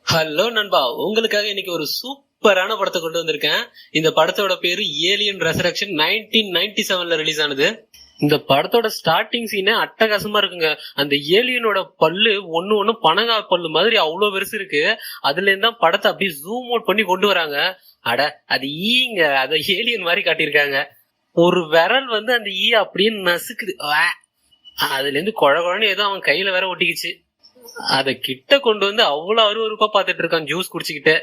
Hello நண்பா, உங்களுக்காக இன்னைக்கு ஒரு சூப்பரான படத்தை கொண்டு வந்திருக்கேன். இந்த படத்தோட பேரு ஏலியன் ரெசரக்ஷன் 1997ல ரிலீஸ் ஆனது. இந்த படத்தோட ஸ்டார்டிங் சீனே அட்டகாசமா இருக்குங்க. அந்த ஏலியனோட பல்லு ஒண்ணு பனங்காய் பல்லு மாதிரி அவ்வளவு பெருசு இருக்கு. அதுல இருந்தா படத்தை அப்படியே ஜூம் அவுட் பண்ணி கொண்டு வராங்க. அட, அது ஈங்க, அத ஏலியன் மாதிரி காட்டியிருக்காங்க. ஒரு விரல் வந்து அந்த ஈ அப்படியே நசுக்குது. அதுல இருந்து குழன்னு ஏதோ அவன் கையில வேற ஒட்டிக்கிச்சு. அத கிட்ட கொண்டு வந்து அவ்வளவு அருவருப்பா பாத்துட்டு இருக்கான் ஜூஸ் குடிச்சுக்கிட்டு.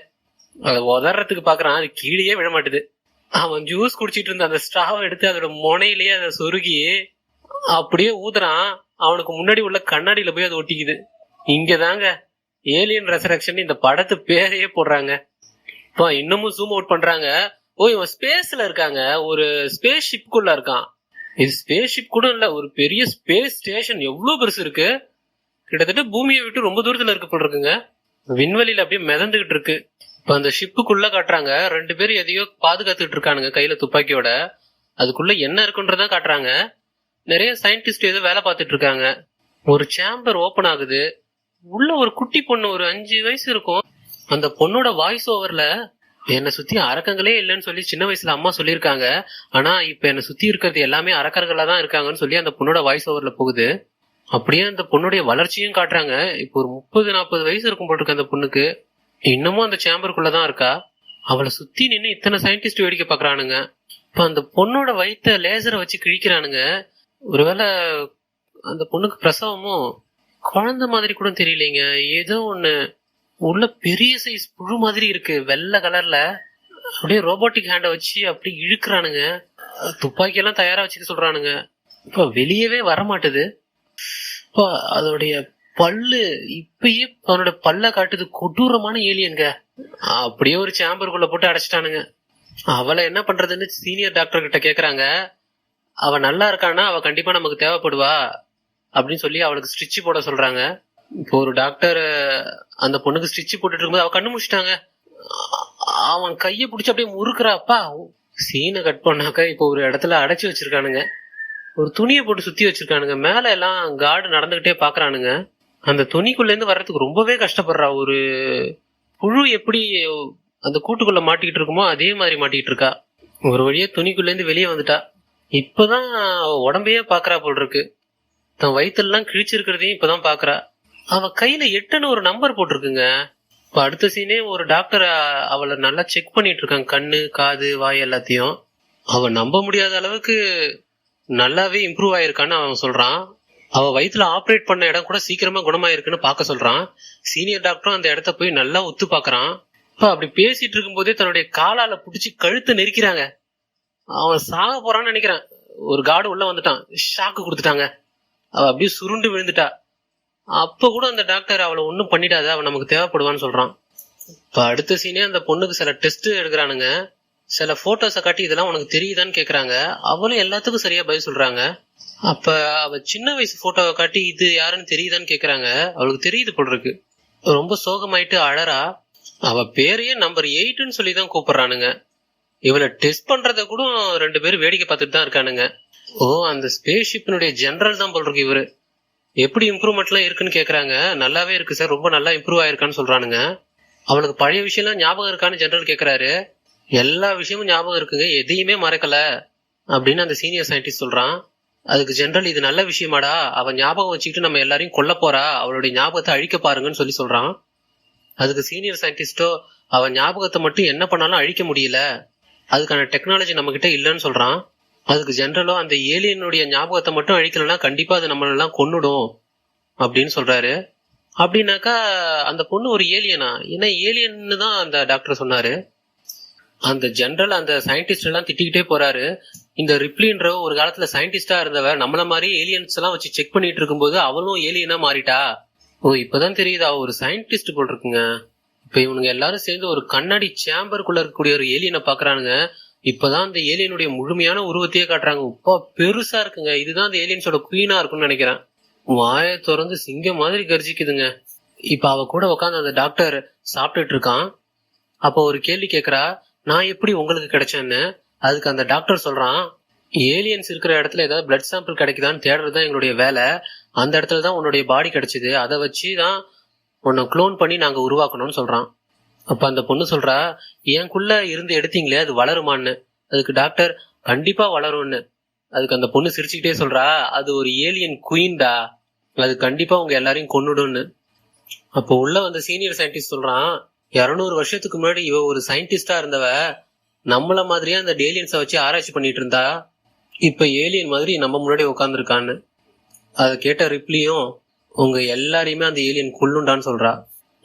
அத உதறதுக்கு பாக்குறான், அது கீழே விழ மாட்டுது. அவன் ஜூஸ் குடிச்சிட்டு இருந்த அந்த ஸ்ட்ராவை எடுத்து அதோட முனையிலேயே அதை சொருகி அப்படியே ஊதுறான். அவனுக்கு முன்னாடி உள்ள கண்ணாடியில போய் அது ஒட்டிக்குது. இங்கதாங்க ஏலியன் ரெசரக்ஷன் இந்த படத்து பேரையே போடுறாங்க. இப்போ இன்னமும் ஜூம் அவுட் பண்றாங்க. ஓ, இவன் ஸ்பேஸ்ல இருக்காங்க, ஒரு ஸ்பேஸ் ஷிப்குள்ள இருக்கான். இது ஸ்பேஸ் ஷிப் கூட இல்ல, ஒரு பெரிய ஸ்பேஸ் ஸ்டேஷன். எவ்வளவு பெருசு இருக்கு, கிட்டத்தட்ட பூமியை விட்டு ரொம்ப தூரத்துல இருக்கு போல இருக்குங்க. விண்வெளியில அப்படியே மிதந்துகிட்டு இருக்கு. இப்ப அந்த ஷிப்புக்குள்ள காட்டுறாங்க, 2 பேரும் எதையோ பாதுகாத்துட்டு இருக்கானுங்க கையில துப்பாக்கியோட. அதுக்குள்ள என்ன இருக்குன்றதான் காட்டுறாங்க. நிறைய சயின்டிஸ்ட் ஏதோ வேலை பார்த்துட்டு இருக்காங்க. ஒரு சேம்பர் ஓபன் ஆகுது. உள்ள ஒரு குட்டி பொண்ணு, ஒரு 5 வயசு இருக்கும். அந்த பொண்ணோட வாய்ஸ் ஓவர்ல என்னை சுத்தி அரக்கங்களே இல்லைன்னு சொல்லி சின்ன வயசுல அம்மா சொல்லியிருக்காங்க. ஆனா இப்ப என்னை சுத்தி இருக்கிறது எல்லாமே அரக்கர்களா தான் இருக்காங்கன்னு சொல்லி அந்த பொண்ணோட வாய்ஸ் ஓவர்ல போகுது. அப்படியே அந்த பொண்ணுடைய வளர்ச்சியும் காட்டுறாங்க. இப்போ ஒரு 30-40 வயசு இருக்கும் போல இருக்கு அந்த பொண்ணுக்கு. இன்னமும் அந்த சேம்பருக்குள்ளதான் இருக்கா. அவளை சுத்தி நின்று இத்தனை சயின்டிஸ்ட் வேடிக்கை பாக்குறானுங்க. இப்ப அந்த பொண்ணோட வயிற்ற லேசரை வச்சு கிழிக்கிறானுங்க. ஒருவேளை அந்த பொண்ணுக்கு பிரசவமும் குழந்தை மாதிரி கூட தெரியலைங்க. ஏதோ ஒண்ணு உள்ள பெரிய சைஸ் புழு மாதிரி இருக்கு, வெள்ளை கலர்ல. அப்படியே ரோபோட்டிக் ஹேண்ட வச்சு அப்படி இழுக்கிறானுங்க. துப்பாக்கி எல்லாம் தயாரா வச்சுக்க சொல்றானுங்க. இப்ப வெளியவே வர மாட்டுது. அதோடைய பல்லு இப்பயே அவனோட பல்ல காட்டுது. கொடூரமான ஏலியன்க. அப்படியே ஒரு சேம்பருக்குள்ள போட்டு அடைச்சிட்டானுங்க. அவளை என்ன பண்றதுன்னு சீனியர் டாக்டர் கிட்ட கேக்குறாங்க. அவ நல்லா இருக்கானா, அவ கண்டிப்பா நமக்கு தேவைப்படுவா அப்படின்னு சொல்லி அவளுக்கு ஸ்டிச் போட சொல்றாங்க. இப்போ ஒரு டாக்டர் அந்த பொண்ணுக்கு ஸ்டிச் போட்டுட்டு இருக்கும்போது அவ கண்ணு முடிச்சிட்டாங்க. அவன் கைய பிடிச்சி அப்படியே முறுக்குறாப்பா. சீனை கட் பண்ணாக்க இப்போ ஒரு இடத்துல அடைச்சி வச்சிருக்கானுங்க. ஒரு துணியை போட்டு சுத்தி வச்சிருக்கானுங்க. மேல எல்லாம் கார்டு நடந்துகிட்டே பாக்குறானுங்க. அந்த துணிக்குள்ள இருந்து வர்றதுக்கு ரொம்பவே கஷ்டப்படுறா. ஒரு புழு எப்படி அந்த கூட்டுக்குள்ள மாட்டிக்கிட்டு இருக்குமோ அதே மாதிரி மாட்டிக்கிட்டு இருக்கா. ஒரு வழியா துணிக்குள்ள இருந்து வெளியே வந்துட்டா. இப்பதான் உடம்பையே பாக்குறா போல் இருக்கு. தன் வயிற்றுலாம் கிழிச்சிருக்கிறதையும் இப்பதான் பாக்குறா. அவ கையில 8ன்னு ஒரு நம்பர் போட்டிருக்குங்க. இப்ப அடுத்த சீனே ஒரு டாக்டர் அவளை நல்லா செக் பண்ணிட்டு இருக்காங்க, கண்ணு காது வாய் எல்லாத்தையும். அவ நம்ப முடியாத அளவுக்கு நல்லாவே இம்ப்ரூவ் ஆயிருக்கான்னு அவன் சொல்றான். அவ வயிற்றுல ஆப்ரேட் பண்ண இடம் கூட சீக்கிரமா குணமாயிருக்குன்னு பாக்க சொல்றான். சீனியர் டாக்டரும் அந்த இடத்த போய் நல்லா ஒத்து பாக்குறான். இப்ப அப்படி பேசிட்டு இருக்கும் போதே தன்னுடைய காலால புடிச்சு கழுத்தை நெரிக்கிறாங்க. அவன் சாக போறான்னு நினைக்கிறான். ஒரு கார்டு உள்ள வந்துட்டான், ஷாக்கு கொடுத்துட்டாங்க. அவ அப்படியே சுருண்டு விழுந்துட்டா. அப்ப கூட அந்த டாக்டர் அவளை ஒன்னும் பண்ணிடாத, அவன் நமக்கு தேவைப்படுவான்னு சொல்றான். இப்ப அடுத்த சீனே அந்த பொண்ணுக்கு சில டெஸ்ட் எடுக்கிறானுங்க. சில போட்டோஸை காட்டி இதெல்லாம் உனக்கு தெரியுதான்னு கேக்குறாங்க. அவளும் எல்லாத்துக்கும் சரியா பதில் சொல்றாங்க. அப்ப அவ சின்ன வயசு போட்டோவை காட்டி இது யாருன்னு தெரியுதான்னு கேக்குறாங்க. அவளுக்கு தெரியுது போல் இருக்கு. ரொம்ப சோகமாயிட்டு அழறா. அவ பேரையே நம்பர் 8ன்னு சொல்லிதான் கூப்பிடுறானுங்க. இவளை டெஸ்ட் பண்றத கூட 2 பேரும் வேடிக்கை பார்த்துட்டு தான் இருக்கானுங்க. ஓ, அந்த ஸ்பேஸ் ஷிப்பினுடைய ஜெனரல் தான் போல் இருக்கு இவரு. எப்படி இம்ப்ரூவ்மெண்ட் எல்லாம் இருக்குன்னு கேக்குறாங்க. நல்லாவே இருக்கு சார், ரொம்ப நல்லா இம்ப்ரூவ் ஆயிருக்கான்னு சொல்றானுங்க. அவளுக்கு பழைய விஷயம் எல்லாம் ஞாபகம் இருக்கான்னு ஜெனரல் கேக்குறாரு. எல்லா விஷயமும் ஞாபகம் இருக்குங்க, எதையுமே மறக்கல அப்படின்னு அந்த சீனியர் சயின்டிஸ்ட் சொல்றான். அதுக்கு ஜெனரல், இது நல்ல விஷயமாடா, அவன் ஞாபகம் வச்சுக்கிட்டு நம்ம எல்லாரையும் கொல்ல போறா, அவளுடைய ஞாபகத்தை அழிக்க பாருங்கன்னு சொல்லி சொல்றான். அதுக்கு சீனியர் சயின்டிஸ்டோ, அவன் ஞாபகத்தை மட்டும் என்ன பண்ணாலும் அழிக்க முடியல, அதுக்கான டெக்னாலஜி நம்ம கிட்ட இல்லைன்னு சொல்றான். அதுக்கு ஜெனரலோ, அந்த ஏலியனுடைய ஞாபகத்தை மட்டும் அழிக்கலன்னா கண்டிப்பா அது நம்மளெல்லாம் கொன்னுடும் அப்படின்னு சொல்றாரு. அப்படின்னாக்கா அந்த பொண்ணு ஒரு ஏலியனா? ஏன்னா ஏலியன்னு தான் அந்த டாக்டர் சொன்னாரு. அந்த ஜெனரல் அந்த சயின்டிஸ்ட் எல்லாம் திட்டிக்கிட்டே போறாரு. இந்த ரிப்ளின்ற ஒரு காலத்துல சயின்டிஸ்டா இருந்தவ நம்மள மாதிரி ஏலியன்ஸ் எல்லாம் வச்சு செக் பண்ணிட்டு இருக்கும்போது அவளும் ஏலியனா மாறிட்டா. ஓ, இப்பதான் தெரியுது அவ ஒரு சயின்டிஸ்ட் போல் இருக்குங்க. இப்ப இவனுங்க எல்லாரும் சேர்ந்து ஒரு கண்ணாடி சேம்பருக்குள்ள இருக்கக்கூடிய ஒரு ஏலியனை பாக்குறானுங்க. இப்பதான் அந்த ஏலியனுடைய முழுமையான உருவத்தையே காட்டுறாங்க. இப்போ பெருசா இருக்குங்க. இதுதான் அந்த ஏலியன்ஸோட குவீனா இருக்கும்னு நினைக்கிறேன். வாயை திறந்து சிங்கம் மாதிரி கர்ஜிக்குதுங்க. இப்ப அவ கூட உட்காந்து அந்த டாக்டர் சாப்பிட்டுட்டு இருக்கான். அப்ப ஒரு கேள்வி கேக்குறா, நான் எப்படி உங்களுக்கு கிடைச்சேன்னு. அதுக்கு அந்த டாக்டர் சொல்றான், ஏலியன்ஸ் இருக்கிற இடத்துல ஏதாவது பிளட் சாம்பிள் கிடைக்குதான்னு தேடுறதுதான் எங்களுடைய வேலை. அந்த இடத்துல தான் உன்னுடைய பாடி கிடைச்சது. அதை வச்சுதான் உன்னை க்ளோன் பண்ணி நாங்க உருவாக்கணும்னு சொல்றான். அப்ப அந்த பொண்ணு சொல்றா, எனக்குள்ள இருந்து எடுத்தீங்களே அது வளருமான்னு. அதுக்கு டாக்டர், கண்டிப்பா வளரும்னு. அதுக்கு அந்த பொண்ணு சிரிச்சுக்கிட்டே சொல்றா, அது ஒரு ஏலியன் குயின்டா, அது கண்டிப்பா உங்க எல்லாரையும் கொன்னுடும்னு. அப்போ உள்ள வந்த சீனியர் சயின்டிஸ்ட் சொல்றான், 200 வருஷத்துக்கு முன்னாடி இவ ஒரு சயின்டிஸ்டா இருந்தவ நம்மள மாதிரியே அந்த ஏலியன்ஸை வச்சு ஆராய்ச்சி பண்ணிட்டு இருந்தா, இப்ப ஏலியன் மாதிரி நம்ம முன்னாடி உட்காந்துருக்கான்னு. அதை கேட்ட ரிப்ளியும், உங்க எல்லாரையுமே அந்த ஏலியன் கொல்லுண்டான்னு சொல்றா.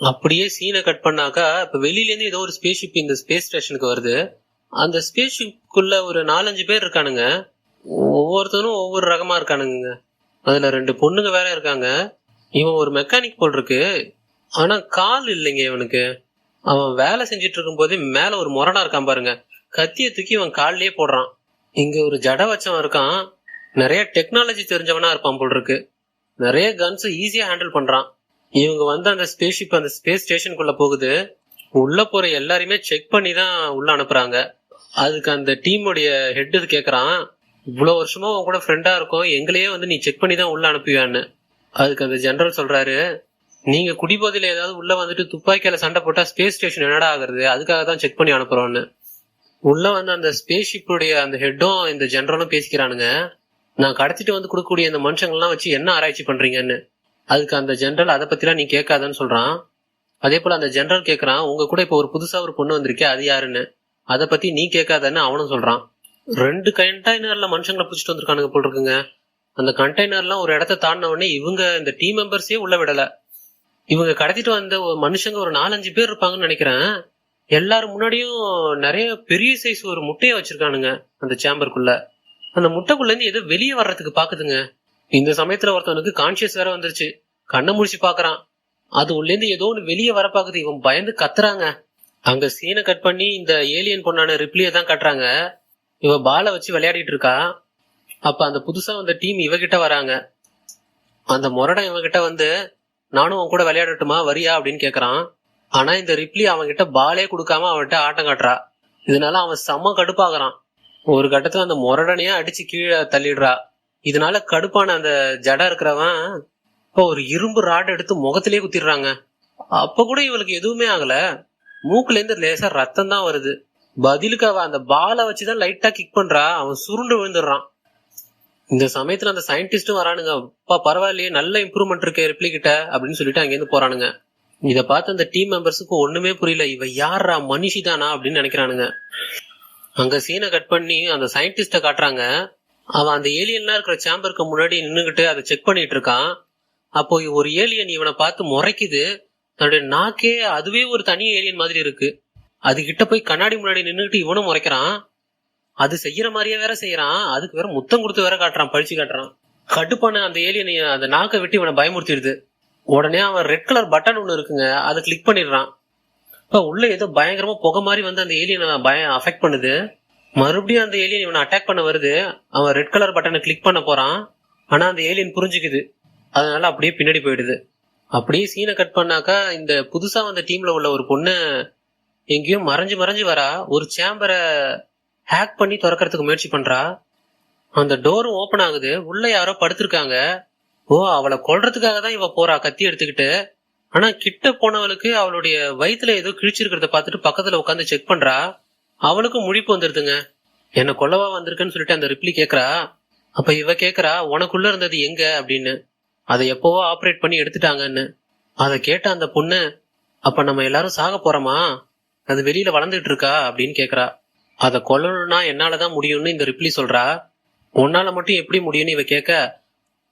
அப்படியே சீனை கட் பண்ணாக்கா, இப்ப வெளியில இருந்து ஏதோ ஒரு ஸ்பேஸ் ஷிப் இந்த ஸ்பேஸ் ஸ்டேஷனுக்கு வருது. அந்த ஸ்பேஸ் ஷிப்குள்ள ஒரு 4-5 பேர் இருக்கானுங்க. ஒவ்வொருத்தரும் ஒவ்வொரு ரகமா இருக்கானுங்க. அதுல 2 பொண்ணுங்க வேற இருக்காங்க. இவன் ஒரு மெக்கானிக் போல் இருக்கு, ஆனா கால் இல்லைங்க இவனுக்கு. அவன் வேலை செஞ்சிட்டு இருக்கும் போதே மேல ஒரு முரடா இருக்கான் பாருங்க, கத்திய தூக்கி இவன் கால்லயே போடுறான். இங்க ஒரு ஜட வச்சவன் இருக்கான், நிறைய டெக்னாலஜி தெரிஞ்சவனா இருப்பான் போல் இருக்கு. நிறைய கன்ஸ் ஈஸியா ஹேண்டில் பண்றான். இவங்க வந்து அந்த ஸ்பேஸ் ஷிப் அந்த ஸ்பேஸ் ஸ்டேஷனுக்குள்ள போகுது. உள்ள போற எல்லாரையுமே செக் பண்ணி தான் உள்ள அனுப்புறாங்க. அதுக்கு அந்த டீமுடைய ஹெட் கேக்குறான், இவ்வளவு வருஷமா உன் கூட ஃப்ரெண்டா இருக்கும், எங்களையே வந்து நீ செக் பண்ணி தான் உள்ள அனுப்புவியான்னு. அதுக்கு அந்த ஜெனரல் சொல்றாரு, நீங்க குடிபோதையில ஏதாவது உள்ள வந்துட்டு துப்பாக்கியால சண்டை போட்டா ஸ்பேஸ் ஸ்டேஷன் என்னடா ஆகுறது, அதுக்காக தான் செக் பண்ணி அனுப்புறோம்னு. உள்ள வந்து அந்த ஸ்பேஸ் ஷிப்புடைய அந்த ஹெட்டும் இந்த ஜெனரலும் பேசிக்கிறானுங்க, நான் கடத்திட்டு வந்து கொடுக்கக்கூடிய இந்த மனுஷங்கள்லாம் வச்சு என்ன ஆராய்ச்சி பண்றீங்கன்னு. அதுக்கு அந்த ஜெனரல், அதை பத்திலாம் நீ கேட்காதன்னு சொல்றான். அதே போல அந்த ஜெனரல் கேக்குறான், உங்க கூட இப்ப ஒரு புதுசா ஒரு பொண்ணு வந்திருக்கே அது யாருன்னு, அதை பத்தி நீ கேட்காதன்னு அவனும் சொல்றான். 2 கண்டெய்னர்ல மனுஷங்களை புடிச்சிட்டு வந்திருக்கானுங்க போல் இருக்குங்க. அந்த கண்டெய்னர்லாம் ஒரு இடத்த தாண்டின உடனே இவங்க இந்த டீம் மெம்பர்ஸே உள்ள விடல. இவங்க கடத்திட்டு வந்த மனுஷங்க ஒரு 4-5 பேர் இருப்பாங்கன்னு நினைக்கிறேன். எல்லாரும் முன்னாடியும் நிறைய பெரிய சைஸ் ஒரு முட்டையை வச்சிருக்கானுங்க அந்த சேம்பருக்குள்ள. அந்த முட்டைக்குள்ள இருந்து ஏதோ வெளியே வர்றதுக்கு பாக்குதுங்க. இந்த சமயத்துல ஒருத்தவனுக்கு கான்சியஸ் வேற வந்துருச்சு. கண்ணை முடிச்சு பாக்குறான், அது உள்ள இருந்து ஏதோ ஒண்ணு வெளியே வர பாக்குது. இவன் பயந்து கத்துறாங்க. அங்க சீனை கட் பண்ணி இந்த ஏலியன் பொண்ணான ரிப்ளியை தான் கட்டுறாங்க. இவ பாலை வச்சு விளையாடிட்டு இருக்கா. அப்ப அந்த புதுசா வந்த டீம் இவகிட்ட வராங்க. அந்த முரடன் இவகிட்ட வந்து, நானும் அவன் கூட விளையாடட்டுமா, வரியா அப்படின்னு கேக்குறான். ஆனா இந்த ரிப்ளி அவன்கிட்ட பாலே கொடுக்காம அவன்கிட்ட ஆட்டம் காட்டுறா. இதனால அவன் செம்ம கடுப்பாகிறான். ஒரு கட்டத்துல அந்த முரடனையா அடிச்சு கீழே தள்ளிடுறா. இதனால கடுப்பான அந்த ஜடா இருக்கிறவன் இப்ப ஒரு இரும்பு ராட் எடுத்து முகத்திலேயே குத்திடுறாங்க. அப்ப கூட இவளுக்கு எதுவுமே ஆகல. மூக்குல இருந்து லேசா ரத்தம் தான் வருது. பதிலுக்கு அவ அந்த பாலை வச்சுதான் லைட்டா கிக் பண்றா. அவன் சுருண்டு விழுந்துடுறான். இந்த சமயத்துல அந்த சயின்டிஸ்டும் வரானுங்க. அப்பா பரவாயில்லையே, நல்ல இம்ப்ரூவ்மெண்ட் இருக்கு ரிப்ளி கிட்ட அப்படின்னு சொல்லிட்டு அங்கிருந்து போறானுங்க. இத பார்த்து அந்த டீம் மெம்பர்ஸுக்கு ஒண்ணுமே புரியல. இவ யாரா, மனுஷி தானா அப்படின்னு நினைக்கிறானுங்க. அங்க சீனை கட் பண்ணி அந்த சயின்டிஸ்ட காட்டுறாங்க. அவன் அந்த ஏலியன்லாம் இருக்கிற சேம்பருக்கு முன்னாடி நின்னுகிட்டு அதை செக் பண்ணிட்டு இருக்கான். அப்போ ஒரு ஏலியன் இவனை பார்த்து முறைக்குது. தன்னுடைய நாக்கே அதுவே ஒரு தனி ஏலியன் மாதிரி இருக்கு. அது கிட்ட போய் கண்ணாடி முன்னாடி நின்னுகிட்டு இவனும் முறைக்கிறான். அது செய்யற மாதிரியே வேற செய்யறான். அதுக்கு வேற முத்தம் கொடுத்து வேற காட்டுறான், பழிச்சு காட்டுறான். கடுப்பான அந்த ஏலியன் அந்த நாக்கை விட்டு இவனை பயமுறுத்திடுது. உடனே அவன் ரெட் கலர் பட்டன் ஒண்ணு இருக்குங்க, அதை கிளிக் பண்ணிடுறான். இப்ப உள்ள ஏதோ பயங்கரமா புகை மாதிரி வந்து அந்த ஏலியனை அஃபெக்ட் பண்ணுது. மறுபடியும் அந்த ஏலியன் இவனை அட்டாக் பண்ண வருது. அவன் ரெட் கலர் பட்டனை கிளிக் பண்ண போறான். ஆனா அந்த ஏலியன் புரிஞ்சுக்குது. அதனால அப்படியே பின்னாடி போயிடுது. அப்படியே சீனை கட் பண்ணாக்கா, இந்த புதுசா வந்த டீம்ல உள்ள ஒரு பொண்ணு எங்கேயோ மறைஞ்சு மறைஞ்சு வரா. ஒரு சேம்பரை ஹேக் பண்ணி திறக்கிறதுக்கு முயற்சி பண்றா. அந்த டோரும் ஓபன் ஆகுது. உள்ள யாரோ படுத்திருக்காங்க. ஓ, அவளை கொல்றதுக்காக தான் இவ போறா கத்தி எடுத்துக்கிட்டு. ஆனா கிட்ட போனவளுக்கு அவளுடைய வயிற்றுல ஏதோ கிழிச்சிருக்கிறத பார்த்துட்டு பக்கத்துல உட்காந்து செக் பண்றா. அவளுக்கும் முழிப்பு வந்துருதுங்க. என்ன கொல்லவா வந்திருக்குன்னு சொல்லிட்டு அந்த ரிப்ளி கேக்குறா. அப்ப இவ கேக்குறா, உனக்குள்ள இருந்தது எங்க அப்படின்னு. அதை எப்பவோ ஆப்ரேட் பண்ணி எடுத்துட்டாங்கன்னு. அதை கேட்ட அந்த பொண்ணு, அப்ப நம்ம எல்லாரும் சாக போறோமா, அது வெளியில வளர்ந்துட்டு இருக்கா அப்படின்னு கேக்குறா. அதை கொல்லணும்னா என்னாலதான் முடியும்னு இந்த ரிப்ளி சொல்றா. உன்னால மட்டும் எப்படி முடியும்னு இவ கேட்க,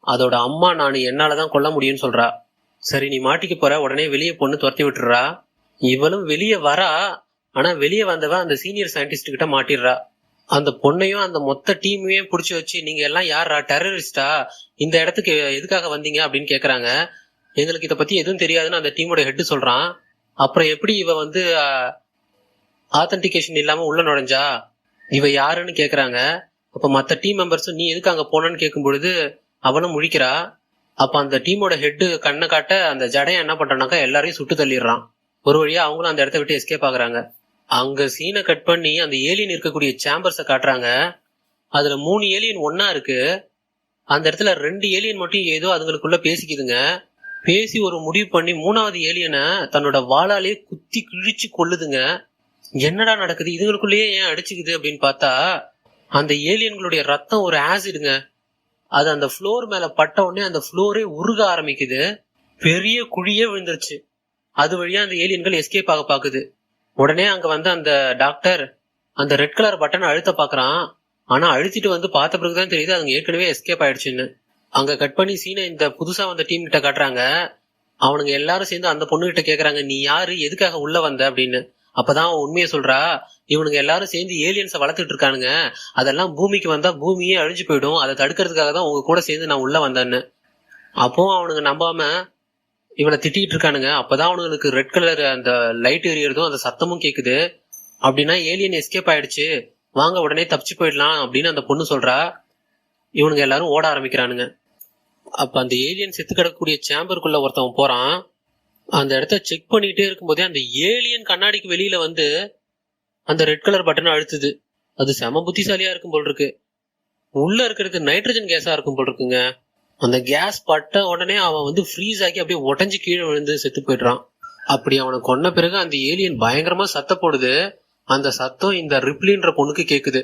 அதோட அம்மா நானு, என்னாலதான் கொல்ல முடியும்னு சொல்றா. சரி நீ மாட்டிக்க போற, உடனே வெளியே பொண்ணு துரத்தி விட்டுறா. இவளும் வெளியே வரா. ஆனா வெளியே வந்தவ அந்த சீனியர் சயின்டிஸ்ட் கிட்ட மாட்டிடுறா. அந்த பொண்ணையும் அந்த மொத்த டீமையும் புடிச்சு வச்சு, நீங்க எல்லாம் யாரா, டெரரிஸ்டா, இந்த இடத்துக்கு எதுக்காக வந்தீங்க அப்படின்னு கேக்குறாங்க. எங்களுக்கு இதை பத்தி எதுவும் தெரியாதுன்னு அந்த டீமோட ஹெட் சொல்றான். அப்புறம் எப்படி இவ வந்து ஆத்தன்டிகேஷன் இல்லாம உள்ள நுழைஞ்சா, இவ யாருன்னு கேக்குறாங்க. அப்ப மத்த டீம் மெம்பர்ஸும் நீ எதுக்கு அங்க போனன்னு கேட்கும் பொழுது அவனும் முழிக்கிறா. அப்ப அந்த டீமோட ஹெட் கண்ணை காட்ட அந்த ஜடையன் என்ன பண்றானாக்கா, எல்லாரையும் சுட்டு தள்ளிடுறான். ஒரு வழியா அவங்களும் அந்த இடத்த விட்டு எஸ்கேப் ஆகுறாங்க. அங்க சீனை கட் பண்ணி அந்த ஏலியன் இருக்கக்கூடிய சேம்பர்ஸ காட்டுறாங்க. அதுல 3 ஏலியன் ஒன்னா இருக்கு. அந்த இடத்துல 2 ஏலியன் மட்டும் ஏதோ அதுங்களுக்குள்ள பேசிக்குதுங்க. பேசி ஒரு முடிவு பண்ணி 3வது ஏலியனை தன்னோட வாளாலே குத்தி கிழிச்சு கொல்லுதுங்க. என்னடா நடக்குது, இதுங்களுக்குள்ளேயே ஏன் அடிச்சுக்குது அப்படின்னு பார்த்தா, அந்த ஏலியன்களுடைய ரத்தம் ஒரு ஆசிடுங்க. அது அந்த ஃப்ளோர் மேல பட்ட உடனே அந்த ஃப்ளோரே உருக ஆரம்பிக்குது. பெரிய குழியே விழுந்துருச்சு. அது வழியா அந்த ஏலியன்கள் எஸ்கேப் ஆக பாக்குது. உடனே அங்க வந்து அந்த டாக்டர் அந்த ரெட் கலர் பட்டனை அழுத்த பாக்குறான். ஆனா அழுத்திட்டு வந்து பார்த்த பிறகுதான் தெரியுது அதுங்க ஏற்கனவே எஸ்கேப் ஆயிடுச்சுன்னு. அங்க கட் பண்ணி சீனை இந்த புதுசா வந்த டீம் கிட்ட காட்டுறாங்க. அவனுங்க எல்லாரும் சேர்ந்து அந்த பொண்ணு கிட்ட கேக்குறாங்க, நீ யாரு, எதுக்காக உள்ள வந்த அப்படின்னு. அப்பதான் அவன் உண்மையை சொல்றா, இவனுங்க எல்லாரும் சேர்ந்து ஏலியன்ஸை வளர்த்துட்டு இருக்கானுங்க, அதெல்லாம் பூமிக்கு வந்தா பூமியே அழிஞ்சு போயிடும், அதை தடுக்கிறதுக்காக தான் உங்க கூட சேர்ந்து நான் உள்ள வந்தேன்னு. அப்போ அவனுங்க நம்பாம இவளை திட்டிட்டு இருக்கானுங்க. அப்பதான் அவனுங்களுக்கு ரெட் கலர் அந்த லைட் எரியறதும் அந்த சத்தமும் கேக்குது. அப்படின்னா ஏலியன் எஸ்கேப் ஆயிடுச்சு, வாங்க உடனே தப்பிச்சு போயிடலாம் அப்படின்னு அந்த பொண்ணு சொல்றா. இவனுங்க எல்லாரும் ஓட ஆரம்பிக்கிறானுங்க. அப்ப அந்த ஏலியன் செத்து கிடக்கக்கூடிய சேம்பருக்குள்ள ஒருத்தவன் போறான். அந்த இடத்த செக் பண்ணிட்டே இருக்கும்போதே அந்த ஏலியன் கண்ணாடிக்கு வெளியில வந்து அந்த ரெட் கலர் பட்டனை அழுத்துது. அது செம புத்திசாலியா இருக்கும் போல் இருக்கு. உள்ள இருக்கிறது நைட்ரஜன் கேஸா இருக்கும் போல் இருக்குங்க. அந்த கேஸ் பட்ட உடனே அவன் வந்து ஃப்ரீஸ் ஆகி அப்படியே உடஞ்சு கீழே விழுந்து செத்து போயிடுறான். அப்படி அவனை கொன்ன பிறகு அந்த ஏலியன் பயங்கரமா சத்த போடுது. அந்த சத்தம் இந்த ரிப்ளின்ற பொண்ணுக்கு கேக்குது.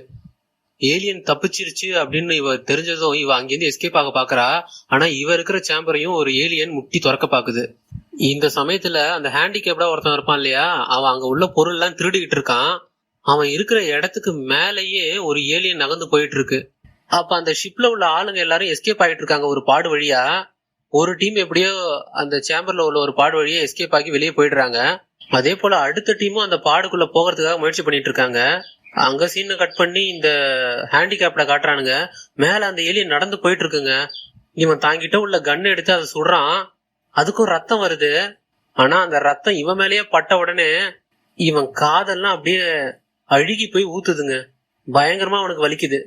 ஏலியன் தப்பிச்சிருச்சு அப்படின்னு இவ தெரிஞ்சதும் இவ அங்கிருந்து எஸ்கேப் ஆக பாக்குறா. ஆனா இவ இருக்கிற சேம்பரையும் ஒரு ஏலியன் முட்டி துறக்க பாக்குது. இந்த சமயத்துல அந்த ஹேண்டிகேப்டா ஒருத்தன் இருப்பான் இல்லையா, அவன் அங்க உள்ள பொருள் எல்லாம் திருடிக்கிட்டு இருக்கான். அவன் இருக்கிற இடத்துக்கு மேலேயே ஒரு ஏலியன் நகர்ந்து போயிட்டு இருக்கு. அப்ப அந்த ஷிப்ல உள்ள ஆளுங்க எல்லாரும் எஸ்கேப் ஆகிட்டு இருக்காங்க ஒரு பாடு வழியா. ஒரு டீம் எப்படியோ அந்த சேம்பர்ல உள்ள ஒரு பாடு வழியா எஸ்கேப் ஆகி வெளியே போயிடுறாங்க. அதே போல அடுத்த டீமும் அந்த பாடுக்குள்ள போகிறதுக்காக முயற்சி பண்ணிட்டு இருக்காங்க. அங்க சீனை கட் பண்ணி இந்த ஹேண்டிகேப்ட காட்டுறானுங்க. மேல அந்த ஏலியன் நடந்து போயிட்டு இருக்குங்க. இவன் தாங்கிட்ட உள்ள கன் எடுத்து அதை சுடுறான். அதுக்கும் ரத்தம் வருது. ஆனா அந்த ரத்தம் இவன் மேலேயே பட்ட உடனே இவன் காதெல்லாம் அப்படியே அழுகி போய் ஊத்துதுங்க. பயங்கரமா அவனுக்கு வலிக்குது.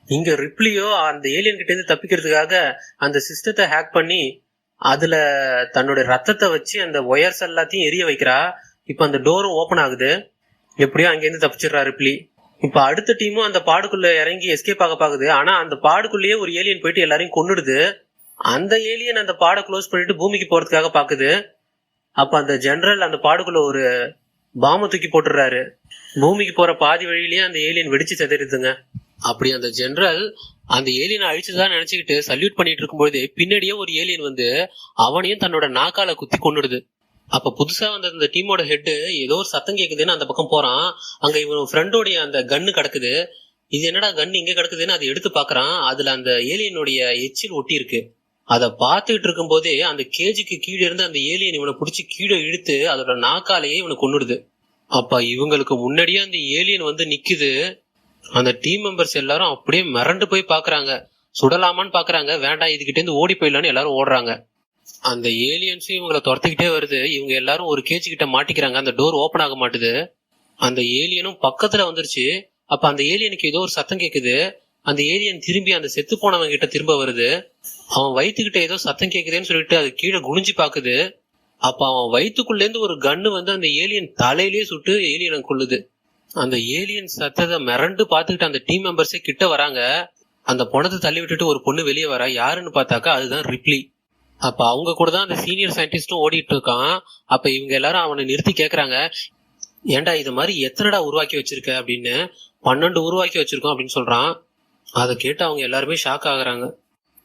இங்க ரிப்ளியோ அந்த ஏலியன் கிட்ட இருந்து தப்பிக்கிறதுக்காக அந்த சிஸ்டத்தை ஹேக் பண்ணி அதுல தன்னுடைய ரத்தத்தை வச்சு அந்த ஒயர்ஸ் எல்லாத்தையும் எரிய வைக்கிறா. இப்ப அந்த டோரும் ஓபன் ஆகுது. எப்படியோ அங்கிருந்து தப்பிச்சிடுறா ரிப்ளி. இப்ப அடுத்த டீமும் அந்த பாடுக்குள்ள இறங்கி எஸ்கேப் ஆக பாக்குது. ஆனா அந்த பாடுக்குள்ளேயே ஒரு ஏலியன் போயிட்டு எல்லாரையும் கொன்னுடுது. அந்த ஏலியன் அந்த பாடை க்ளோஸ் பண்ணிட்டு பூமிக்கு போறதுக்காக பாக்குது. அப்ப அந்த ஜெனரல் அந்த பாடுக்குள்ள ஒரு பாம்பை தூக்கி போட்டுறாரு. பூமிக்கு போற பாதி வழியிலேயே அந்த ஏலியன் வெடிச்சு செதறிடுதுங்க. அப்படி அந்த ஜெனரல் அந்த ஏலியனை அழிச்சுதான் நினைச்சுக்கிட்டு சல்யூட் பண்ணிட்டு இருக்கும்போது பின்னாடியே ஒரு ஏலியன் வந்து அவனையும் தன்னோட நாக்கால குத்தி கொண்டுடுது. அப்ப புதுசா வந்த அந்த டீமோட ஹெட் ஏதோ ஒரு சத்தம் கேக்குதுன்னு அந்த பக்கம் போறான். அங்க இவன் ஃப்ரெண்டோடைய அந்த கன்னு கிடக்குது. இது என்னடா கன் இங்க கிடக்குதுன்னு அதை எடுத்து பாக்குறான். அதுல அந்த ஏலியனுடைய எச்சில் ஒட்டி இருக்கு. அதை பார்த்துட்டு இருக்கும் போதே அந்த கேஜுக்கு கீழே இருந்து அந்த ஏலியன் இவனை பிடிச்சி கீழே இழுத்து அதோட நாக்காலேயே இவனை கொன்னுடுது. அப்ப இவங்களுக்கு முன்னாடியே அந்த ஏலியன் வந்து நிக்குது. அந்த டீம் மெம்பர்ஸ் எல்லாரும் அப்படியே மிரண்டு போய் பாக்குறாங்க. சுடலாமான்னு பாக்குறாங்க. வேண்டாம், இதுகிட்ட இருந்து ஓடி போயிடலான்னு எல்லாரும் ஓடுறாங்க. அந்த ஏலியன்ஸும் இவங்களை துரத்துக்கிட்டே வருது. இவங்க எல்லாரும் ஒரு கேஜ் கிட்ட மாட்டிக்கிறாங்க. அந்த டோர் ஓபன் ஆக மாட்டுது. அந்த ஏலியனும் பக்கத்துல வந்துருச்சு. அப்ப அந்த ஏலியனுக்கு ஏதோ ஒரு சத்தம் கேக்குது. அந்த ஏலியன் திரும்பி அந்த செத்து போனவங்க கிட்ட திரும்ப வருது. அவன் வயிற்றுக்கிட்ட ஏதோ சத்தம் கேக்குதுன்னு சொல்லிட்டு அது கீழே குனிஞ்சு பாக்குது. அப்ப அவன் வயிற்றுக்குள்ள இருந்து ஒரு கன்னு வந்து அந்த ஏலியன் தலையிலேயே சுட்டு ஏலியனை கொள்ளுது. அந்த ஏலியன் சத்தத்தை மிரண்டு பாத்துக்கிட்டு அந்த டீம் மெம்பர்ஸே கிட்ட வராங்க. அந்த பொணத்தை தள்ளி விட்டுட்டு ஒரு பொண்ணு வெளியே வரா. யாருன்னு பார்த்தாக்கா அதுதான் ரிப்ளி. அப்ப அவங்க கூட தான் அந்த சீனியர் சயின்டிஸ்டும் ஓடிட்டு இருக்கான். அப்ப இவங்க எல்லாரும் அவனை நிறுத்தி கேக்குறாங்க, ஏண்டா இது மாதிரி எத்தனைடா உருவாக்கி வச்சிருக்க அப்படின்னு. 12 உருவாக்கி வச்சிருக்கோம் அப்படின்னு சொல்றான். அதை கேட்டு அவங்க எல்லாருமே ஷாக் ஆகுறாங்க.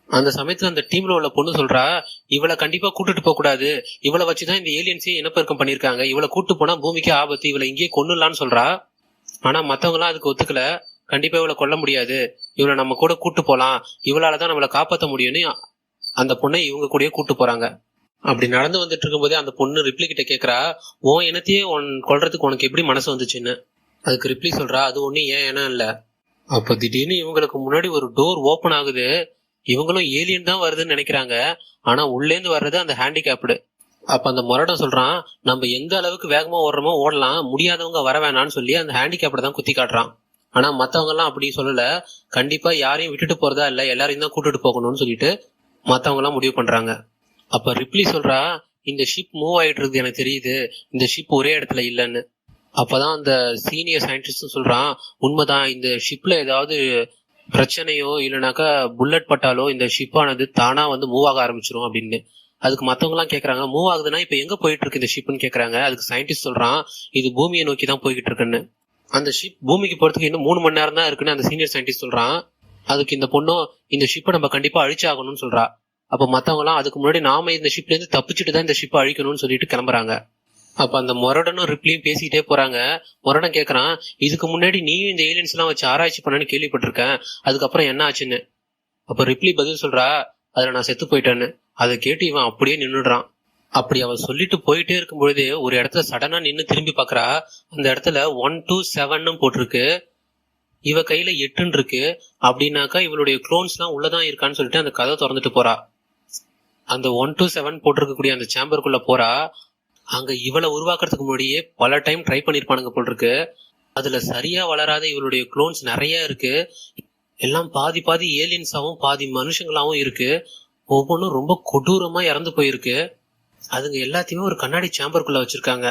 அந்த சமயத்துல அந்த டீம்ல உள்ள பொண்ணு சொல்றா, இவளை கண்டிப்பா கூட்டிட்டு போக கூடாது, இவளை வச்சுதான் இந்த ஏலியன்ஸே இனப்பெருக்கம் பண்ணிருக்காங்க, இவளை கூட்டு போனா பூமிக்கே ஆபத்து, இவளை இங்கேயே கொன்னுலான்னு சொல்றா. ஆனா மத்தவங்க எல்லாம் அதுக்கு ஒத்துக்கல. கண்டிப்பா இவளை கொல்ல முடியாது, இவளை நம்ம கூட கூட்டு போலாம், இவளாலதான் நம்மளை காப்பாற்ற முடியும்னு அந்த பொண்ணை இவங்க கூடயே கூட்டு போறாங்க. அப்படி நடந்து வந்துட்டு இருக்கும் போதே அந்த பொண்ணு ரிப்ளி கிட்ட கேக்குறா, உன் இனத்தையே கொல்றதுக்கு உனக்கு எப்படி மனசு வந்துச்சுன்னு. அதுக்கு ரிப்ளி சொல்றா, அது ஒண்ணு ஏன் இனம் இல்ல. அப்ப திடீர்னு இவங்களுக்கு முன்னாடி ஒரு டோர் ஓபன் ஆகுது. இவங்களும் ஏலியன் தான் வருதுன்னு நினைக்கிறாங்க. ஆனா உள்ளேந்து வர்றது அந்த ஹேண்டிகேப்டு. அப்ப அந்த முரடம் சொல்றான், நம்ம எந்த அளவுக்கு வேகமா ஓடுறோமோ ஓடலாம், முடியாதவங்க வர வேணான்னு சொல்லி அந்த ஹேண்டிகேப்ட தான் குத்தி காட்டுறான். ஆனா மத்தவங்க எல்லாம் அப்படி சொல்லல. கண்டிப்பா யாரையும் விட்டுட்டு போறதா இல்ல, எல்லாரையும் தான் கூட்டிட்டு போகணும்னு சொல்லிட்டு மத்தவங்க எல்லாம் முடிவு பண்றாங்க. அப்ப ரிப்ளி சொல்றா, இந்த ஷிப் மூவ் ஆயிட்டு இருக்கு எனக்கு தெரியுது, இந்த ஷிப் ஒரே இடத்துல இல்லைன்னு. அப்பதான் அந்த சீனியர் சயின்டிஸ்ட் சொல்றான், உண்மைதான், இந்த ஷிப்ல ஏதாவது பிரச்சனையோ இல்லைனாக்கா புல்லட் பட்டாலோ இந்த ஷிப்பானது தானா வந்து மூவ் ஆக ஆரம்பிச்சிரும் அப்படின்னு. அதுக்கு மத்தவங்க எல்லாம் கேக்குறாங்க, மூவ் ஆகுதுன்னா இப்ப எங்க போயிட்டு இருக்கு இந்த ஷிப்னு கேக்குறாங்க. அதுக்கு சயின்டிஸ்ட் சொல்றான், இது பூமியை நோக்கி தான் போய்கிட்டு இருக்குன்னு. அந்த ஷிப் பூமிக்கு போறதுக்கு இன்னும் 3 மணி நேரம் தான் இருக்குன்னு அந்த சீனியர் சயின்டிஸ்ட் சொல்றான். அதுக்கு இந்த பொண்ணும், இந்த ஷிப்பை நம்ம கண்டிப்பா அழிச்சாகணும்னு சொல்றா. அப்ப மத்தவங்க எல்லாம், அதுக்கு முன்னாடி நாம இந்த ஷிப்ல இருந்து தப்பிச்சுட்டு தான் இந்த ஷிப்பை அழிக்கணும்னு சொல்லிட்டு கிளம்புறாங்க. அப்ப அந்த முரடனும் ரிப்ளியும் பேசிக்கிட்டே போறாங்க. முரடன் கேக்குறான், இதுக்கு முன்னாடி நீயும் இந்த ஏலியன்ஸ் எல்லாம் வச்சு ஆராய்ச்சி பண்ணனு கேள்விப்பட்டிருக்கேன், அதுக்கப்புறம் என்ன ஆச்சுன்னு. அப்ப ரிப்ளி பதில் சொல்றா, அதுல நான் செத்து போயிட்டேன்னு. அதை கேட்டு இவன் அப்படியே நின்னுடுறான். அப்படி அவ சொல்லிட்டு போயிட்டே இருக்கும் பொழுது ஒரு இடத்துல சடனா நின்னு திரும்பி பாக்குறா. அந்த இடத்துல 127 போட்டிருக்கு, இவ கையில 8 இருக்கு. அப்படின்னாக்கா இவளுடைய குளோன்ஸ் எல்லாம் உள்ளதான் இருக்கான்னு சொல்லிட்டு அந்த கதை திறந்துட்டு போறா. அந்த 127 போட்டிருக்கக்கூடிய அந்த சேம்பருக்குள்ள போறா. அங்க இவளை உருவாக்குறதுக்கு முன்னாடியே பல டைம் ட்ரை பண்ணிருப்பானுங்க போல் இருக்கு. அதுல சரியா வளராத இவளுடைய குளோன்ஸ் நிறைய இருக்கு. எல்லாம் பாதி பாதி ஏலியன்ஸாவும் பாதி மனுஷங்களாவும் இருக்கு. ஒவ்வொன்றும் ரொம்ப கொடூரமா இறந்து போயிருக்கு. அதுங்க எல்லாத்தையுமே ஒரு கண்ணாடி சேம்பருக்குள்ள வச்சிருக்காங்க.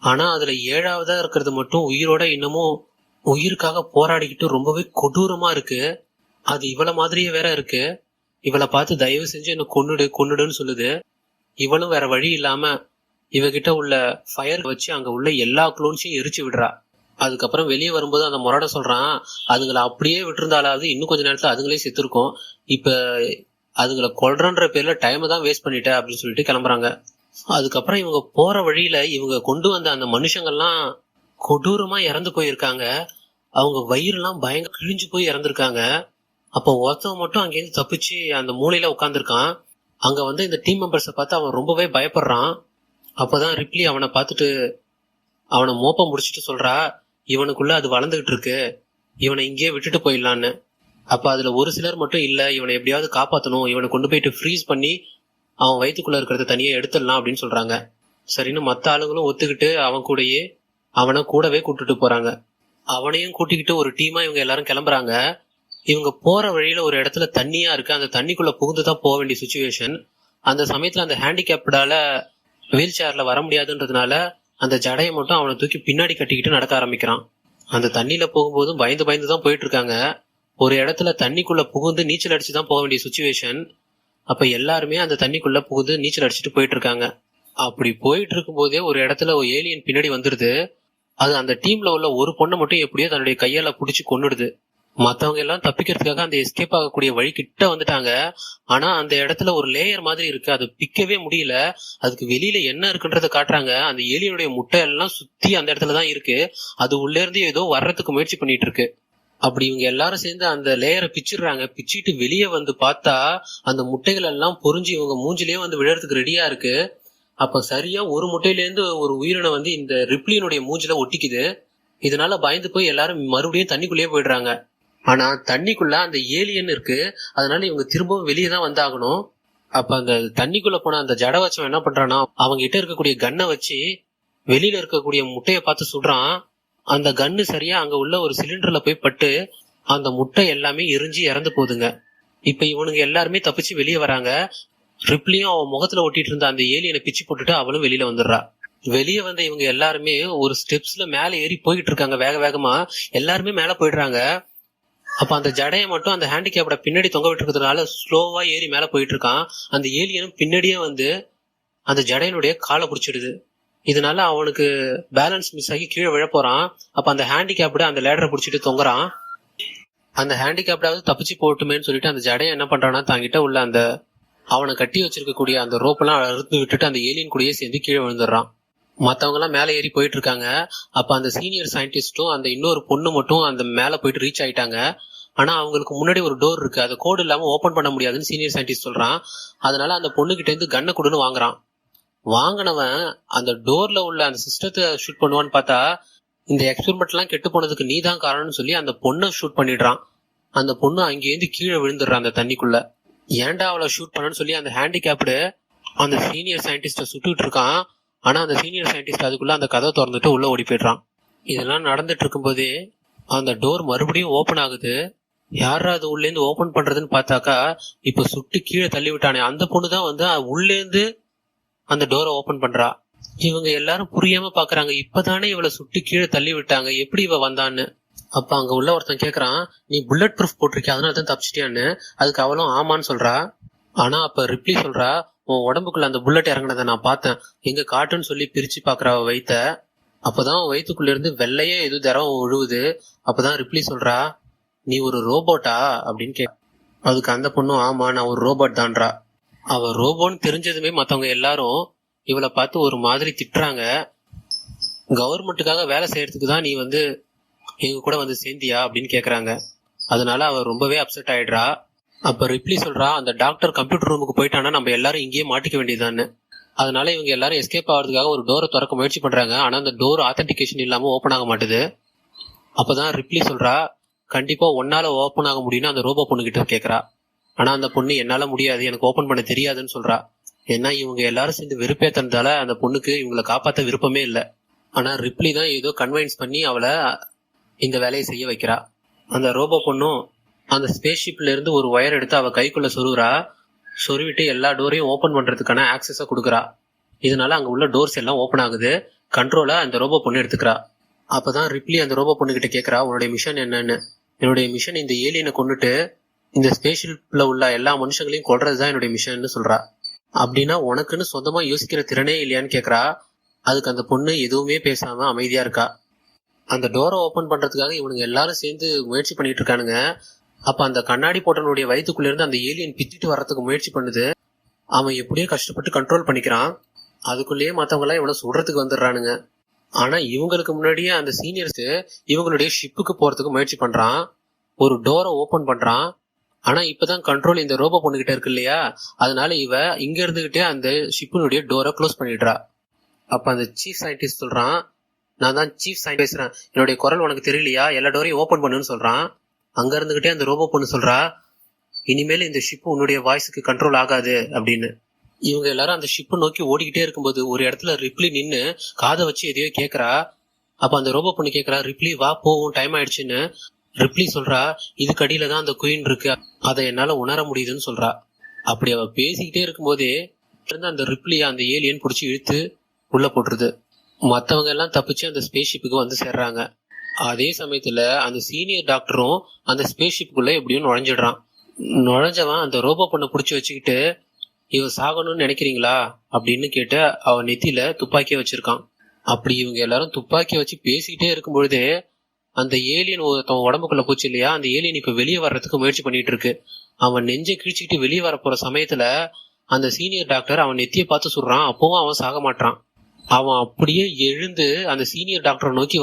ஆனா அதுல 7ஆவதா இருக்கிறது மட்டும் உயிரோட இன்னமும் உயிருக்காக போராடிக்கிட்டு ரொம்பவே கொடூரமா இருக்கு. அது இவள மாதிரியே வேற இருக்கு. இவளை பார்த்து தயவு செஞ்சு என்ன கொன்னுடுன்னு சொல்லுது. இவளும் வேற வழி இல்லாம இவகிட்ட உள்ள ஃபயர் வச்சு அங்க உள்ள எல்லா குளோன்ஸையும் எரிச்சு விடுறா. அதுக்கப்புறம் வெளியே வரும்போது அந்த முரட சொல்றான், அதுங்களை அப்படியே விட்டுருந்தாலாவது இன்னும் கொஞ்ச நேரத்துல அதுங்களே செத்துருக்கும், இப்ப அதுங்களை கொல்றன்ற பேர்ல டைமை தான் வேஸ்ட் பண்ணிட்ட அப்படின்னு சொல்லிட்டு கிளம்புறாங்க. அதுக்கப்புறம் இவங்க போற வழியில இவங்க கொண்டு வந்த அந்த மனுஷங்கள்லாம் கொடூரமா இறந்து போயிருக்காங்க. அவங்க வயிறுலாம் பயங்கர கிழிஞ்சு போய் இறந்துருக்காங்க. அப்போ ஒருத்தவன் மட்டும் அங்கேருந்து தப்பிச்சு அந்த மூலையில உட்காந்துருக்கான். அங்க வந்து இந்த டீம் மெம்பர்ஸை பார்த்து அவன் ரொம்பவே பயப்படுறான். அப்பதான் ரிப்ளி அவனை பார்த்துட்டு அவனை மோப்பம் முடிச்சுட்டு சொல்றா, இவனுக்குள்ள அது வளர்ந்துகிட்டு இருக்கு, இவனை இங்கேயே விட்டுட்டு போயிடலான்னு. அப்ப அதுல ஒரு சிலர் மட்டும் இல்ல, இவனை எப்படியாவது காப்பாத்தணும், இவனை கொண்டு போயிட்டு ஃப்ரீஸ் பண்ணி அவன் வயிற்றுக்குள்ள இருக்கிறத தனியா எடுத்துடலாம் அப்படின்னு சொல்றாங்க. சரின்னு மத்த ஆளுங்களும் ஒத்துக்கிட்டு அவன் கூடயே அவனை கூடவே கூட்டிட்டு போறாங்க. அவனையும் கூட்டிக்கிட்டு ஒரு டீமா இவங்க எல்லாரும் கிளம்புறாங்க. இவங்க போற வழியில ஒரு இடத்துல தண்ணியா இருக்கு. அந்த தண்ணிக்குள்ள புகுந்துதான் போக வேண்டிய சுச்சுவேஷன். அந்த சமயத்துல அந்த ஹேண்டிகேப்டால வீல் சேர்ல வர முடியாதுன்றதுனால அந்த ஜடையை மட்டும் அவனை தூக்கி பின்னாடி கட்டிக்கிட்டு நடக்க ஆரம்பிக்கிறான். அந்த தண்ணியில போகும்போதும் பயந்து பயந்து தான் போயிட்டு இருக்காங்க. ஒரு இடத்துல தண்ணிக்குள்ள புகுந்து நீச்சல் அடிச்சுதான் போக வேண்டிய சுச்சுவேஷன். அப்ப எல்லாருமே அந்த தண்ணிக்குள்ள புகுந்து நீச்சல் அடிச்சுட்டு போயிட்டு இருக்காங்க. அப்படி போயிட்டு இருக்கும் போதே ஒரு இடத்துல ஒரு ஏலியன் பின்னாடி வந்துடுது. அது அந்த டீம்ல உள்ள ஒரு பொண்ணை மட்டும் எப்படியோ தன்னுடைய கையால புடிச்சு கொன்னுடுது. மத்தவங்க எல்லாம் தப்பிக்கிறதுக்காக அந்த எஸ்கேப் ஆகக்கூடிய வழி கிட்ட வந்துட்டாங்க. ஆனா அந்த இடத்துல ஒரு லேயர் மாதிரி இருக்கு, அது பிக்கவே முடியல. அதுக்கு வெளியில என்ன இருக்குன்றத காட்டுறாங்க. அந்த ஏலியனுடைய முட்டை எல்லாம் சுத்தி அந்த இடத்துலதான் இருக்கு. அது உள்ள இருந்து ஏதோ வர்றதுக்கு முயற்சி பண்ணிட்டு இருக்கு. அப்படி இவங்க எல்லாரும் சேர்ந்து அந்த லேயரை பிச்சிடுறாங்க. பிச்சுட்டு வெளியே வந்து பார்த்தா அந்த முட்டைகள் எல்லாம் பொறிஞ்சு இவங்க மூஞ்சிலேயே வந்து விழறதுக்கு ரெடியா இருக்கு. அப்ப சரியா ஒரு முட்டையில இருந்து ஒரு உயிரினை வந்து இந்த ரிப்ளியனுடைய மூஞ்சில ஒட்டிக்குது. இதனால பயந்து போய் எல்லாரும் மறுபடியும் தண்ணிக்குள்ளேயே போயிடுறாங்க. ஆனா தண்ணிக்குள்ள அந்த ஏலியன் இருக்கு, அதனால இவங்க திரும்பவும் வெளியே தான் வந்தாகணும். அப்ப அந்த தண்ணிக்குள்ள போன அந்த ஜட வச்சவன் என்ன பண்றான்னா, அவங்க கிட்ட இருக்கக்கூடிய கன்னை வச்சு வெளியில இருக்கக்கூடிய முட்டையை பார்த்து சுடுறான். அந்த கன்னு சரியா அங்க உள்ள ஒரு சிலிண்டர்ல போய் பட்டு அந்த முட்டை எல்லாமே எரிஞ்சு இறந்து போகுதுங்க. இப்ப இவனுங்க எல்லாருமே தப்பிச்சு வெளியே வராங்க. ரிப்ளியும் அவன் முகத்துல ஒட்டிட்டு இருந்த அந்த ஏலியனை பிச்சு போட்டுட்டு அவளும் வெளியில வந்துடுறா. வெளியே வந்த இவங்க எல்லாருமே ஒரு ஸ்டெப்ஸ்ல மேல ஏறி போயிட்டு இருக்காங்க. வேக வேகமா எல்லாருமே மேல போயிடுறாங்க. அப்ப அந்த ஜடையை மட்டும் அந்த ஹேண்டிகேப்ட பின்னாடி தொங்க விட்டு இருக்கிறதுனால ஸ்லோவா ஏறி மேல போயிட்டு இருக்கான். அந்த ஏலியனும் பின்னாடியே வந்து அந்த ஜடையனுடைய காலை பிடிச்சிடுது. இதனால அவனுக்கு பேலன்ஸ் மிஸ் ஆகி கீழே விழ போறான். அப்ப அந்த ஹேண்டிகேப்ட அந்த லேடரை பிடிச்சிட்டு தொங்குறான். அந்த ஹேண்டிகேப்டாவது தப்பிச்சு போட்டுமேன்னு சொல்லிட்டு அந்த ஜடையை என்ன பண்றான்னா, தாங்கிட்ட உள்ள அந்த அவனை கட்டி வச்சிருக்கக்கூடிய அந்த ரோப்பெல்லாம் அறுத்து விட்டுட்டு அந்த ஏலியன் கூடயே சேர்ந்து கீழே விழுந்துடுறான். மத்தவங்க எல்லாம் மேல ஏறி போயிட்டு இருக்காங்க. அப்ப அந்த சீனியர் சயின்டிஸ்டும் அந்த இன்னொரு பொண்ணு மட்டும் அந்த மேல போயிட்டு ரீச் ஆயிட்டாங்க. ஆனா அவங்களுக்கு முன்னாடி ஒரு டோர் இருக்கு, அது கோடு இல்லாம ஓபன் பண்ண முடியாதுன்னு சீனியர் சயின்டிஸ்ட் சொல்றான். அதனால அந்த பொண்ணு கிட்ட இருந்து கண்ணை கொடுன்னு வாங்குறான். வாங்கினவன் அந்த டோர்ல உள்ள அந்த சிஸ்டத்தை ஷூட் பண்ணுவான்னு பார்த்தா, இந்த எக்ஸ்பெரிமெண்ட் எல்லாம் கெட்டு போனதுக்கு நீ தான் காரணம்னு சொல்லி அந்த பொண்ணை ஷூட் பண்ணிடுறான். அந்த பொண்ணு அங்கேருந்து கீழே விழுந்துடுறான் அந்த தண்ணிக்குள்ள. ஏன்டா அவளை ஷூட் பண்ணு சொல்லி அந்த ஹேண்டிகேப்டு அந்த சீனியர் சயின்டிஸ்ட சுட்டுட்டு இருக்கான். ஆனா அந்த சீனியர் சயின்டிஸ்ட் அதுக்குள்ள அந்த கதை திறந்துட்டு உள்ள ஓடி போயிடுறான். இதெல்லாம் நடந்துட்டு இருக்கும் போதே அந்த டோர் மறுபடியும் ஓபன் ஆகுது. யாரா அது உள்ள இருந்து ஓபன் பண்றதுன்னு பார்த்தாக்கா, இப்ப சுட்டு கீழே தள்ளி விட்டானே அந்த பொண்ணுதான் வந்து உள்ளே இருந்து அந்த டோரை ஓபன் பண்றா. இவங்க எல்லாரும் புரியாம பாக்குறாங்க, இப்பதானே இவளை சுட்டு கீழே தள்ளி விட்டாங்க, எப்படி இவ வந்தான்னு. அப்ப அங்க உள்ள ஒருத்தன் கேக்குறான், நீ புல்லட் ப்ரூஃப் போட்டிருக்கிய அதனால தான் தப்பிச்சிட்டியான்னு. அதுக்கு அவளும் ஆமான்னு சொல்றா. ஆனா அப்ப ரிப்ளி சொல்றா, உன் உடம்புக்குள்ள அந்த புல்லட் இறங்குனதை நான் பார்த்தேன், எங்க காட்டுன்னு சொல்லி பிரிச்சு பாக்குற அவ வயித்த. அப்பதான் வயிற்றுக்குள்ள இருந்து வெள்ளையே எது திரவம் விழுவுது. அப்பதான் ரிப்ளி சொல்றா, நீ ஒரு ரோபோட்டா அப்படின்னு அதுக்கு அந்த பொண்ணும், ஆமா நான் ஒரு ரோபோட் தான்றா. அவ ரோபோன்னு தெரிஞ்சதுமே மத்தவங்க எல்லாரும் இவளை பார்த்து ஒரு மாதிரி திட்டுறாங்க. கவர்மெண்ட்டுக்காக வேலை செய்யறதுக்கு தான் நீ எங்க கூட சேர்ந்தியா அப்படின்னு கேக்குறாங்க. அதனால அவ ரொம்பவே அப்செட் ஆயிடுறா. அப்ப ரிப்ளி சொல்றா, அந்த டாக்டர் கம்ப்யூட்டர் ரூமுக்கு போயிட்டானா நம்ம எல்லாரும் இங்கேயே மாட்டிக்க வேண்டியதான்னு. அதனால இவங்க எல்லாரும் எஸ்கேப் ஆகிறதுக்காக ஒரு டோரை திறக்க முயற்சி பண்றாங்க. ஆனா அந்த டோர் ஆத்தென்டிகேஷன் இல்லாம ஓபன் ஆக மாட்டுது. அப்பதான் ரிப்ளி சொல்றா, கண்டிப்பா ஒன்னால ஓபன் ஆக முடியும்னு அந்த ரோபோ பொண்ணு கிட்ட கேக்குறா. ஆனா அந்த பொண்ணு, என்னால முடியாது, எனக்கு ஓபன் பண்ண தெரியாதுன்னு சொல்றா. ஏன்னா இவங்க எல்லாரும் சேர்ந்து வெறுப்பேத்தனதால அந்த பொண்ணுக்கு இவங்களை காப்பாத்த விருப்பமே இல்லை. ஆனா ரிப்ளி தான் ஏதோ கன்வின்ஸ் பண்ணி அவளை இந்த வேலையை செய்ய வைக்கிறா. அந்த ரோபோ பொண்ணும் அந்த ஸ்பேஸ் ஷிப்ல இருந்து ஒரு ஒயர் எடுத்து அவ கைக்குள்ள சொருவிட்டு எல்லா டோரையும் ஓபன் பண்றதுக்கான ஆக்சஸ கொடுக்குறா. இதனால அங்க உள்ள டோர்ஸ் எல்லாம் ஓபன் ஆகுது. கண்ட்ரோலை அந்த ரோபோ பொண்ணு எடுத்துக்கிறா. அப்பதான் ரிப்ளி அந்த ரோபோ பொண்ணு கிட்ட கேக்குறா, உன்னுடைய மிஷன் என்னன்னு. என்னுடைய மிஷன் இந்த ஏலியனை கொண்டுட்டு இந்த ஸ்பேஸ் ஷிப்ல உள்ள எல்லா மனுஷங்களையும் கொல்றதுதான் என்னுடைய மிஷன் சொல்றா. அப்படின்னா உனக்குன்னு சொந்தமா யோசிக்கிற திறனே இல்லையான்னு கேக்குறா. அதுக்கு அந்த பொண்ணு எதுவுமே பேசாம அமைதியா இருக்கா. அந்த டோரை ஓபன் பண்றதுக்காக இவனுங்க எல்லாரும் சேர்ந்து முயற்சி பண்ணிட்டு இருக்கானுங்க. அப்ப அந்த கண்ணாடி போட்டனுடைய வயிற்றுக்குள்ள இருந்து அந்த ஏலியன் பிச்சுட்டு வர்றதுக்கு முயற்சி பண்ணுது. அவன் எப்படியோ கஷ்டப்பட்டு கண்ட்ரோல் பண்ணிக்கிறான். அதுக்குள்ளேயே மத்தவங்க எல்லாம் இவனை சுடுறதுக்கு வந்துடுறானுங்க. ஆனா இவங்களுக்கு முன்னாடியே அந்த சீனியர்ஸ் இவங்களுடைய ஷிப்புக்கு போறதுக்கு முயற்சி பண்றான். ஒரு டோரை ஓபன் பண்றான். ஆனா இப்பதான் கண்ட்ரோல் இந்த ரோபோ பொண்ணுகிட்ட இருக்கு இல்லையா, அதனால இவ இங்க இருந்துகிட்டே அந்த ஷிப்பினுடைய டோரை க்ளோஸ் பண்ணிடுறா. அப்ப அந்த சீஃப் சயின்டிஸ்ட் சொல்றான், நான் தான் சீஃப் சயின்டிஸ்ட் பேசுறேன், என்னுடைய குரல் உனக்கு தெரியலையா, எல்லா டோரையும் ஓபன் பண்ணுன்னு சொல்றான். அங்க இருந்துகிட்டே அந்த ரோபோ பொண்ணு சொல்றா, இனிமேல் இந்த ஷிப் உன்னுடைய வாய்ஸுக்கு கண்ட்ரோல் ஆகாது அப்படின்னு. இவங்க எல்லாரும் அந்த ஷிப்பை நோக்கி ஓடிக்கிட்டே இருக்கும்போது ஒரு இடத்துல ரிப்ளி நின்னு காதை வச்சு எதையோ கேக்குறா. அப்ப அந்த ரோபோ பொண்ணு கேக்குறா, ரிப்ளி வா போவோம், டைம் ஆயிடுச்சுன்னு. ரிப்ளி சொல்றா, இதுக்கு அடியில தான் அந்த குயின் இருக்கு, அதை என்னால உணர முடியுதுன்னு சொல்றா. அப்படி அவ பேசிக்கிட்டே இருக்கும்போதே அந்த ரிப்ளிய அந்த ஏலியன் புடிச்சு இழுத்து உள்ள போட்டுருது. மத்தவங்க எல்லாம் தப்பிச்சு அந்த ஸ்பேஸ் ஷிப்புக்கு சேர்றாங்க. அதே சமயத்துல அந்த சீனியர் டாக்டரும் அந்த ஸ்பேஸ் ஷிப்புக்குள்ள எப்படியும் நுழைஞ்சிடுறான். நுழைஞ்சவன் அந்த ரோபோ பொண்ணை புடிச்சு வச்சுக்கிட்டு, இவ சாகணும்னு நினைக்கிறீங்களா அப்படின்னு கேட்டு அவன் நெத்தியில துப்பாக்கிய வச்சிருக்கான். அப்படி இவங்க எல்லாரும் துப்பாக்கிய வச்சு பேசிக்கிட்டே இருக்கும் பொழுதே அந்த ஏலியன் உடம்புக்குள்ள போச்சு இல்லையா, அந்த ஏலியன் இப்ப வெளியே வர்றதுக்கு முயற்சி பண்ணிட்டு இருக்கு. அவன் நெஞ்சை கிழிச்சுக்கிட்டு வெளியே வர போற சமயத்துல அந்த சீனியர் டாக்டர் அவன் நெத்தியை பார்த்து சொல்றான். அப்பவும் அவன் சாக மாட்டான். அவன் அப்படியே எழுந்து அந்த சீனியர் டாக்டரை நோக்கி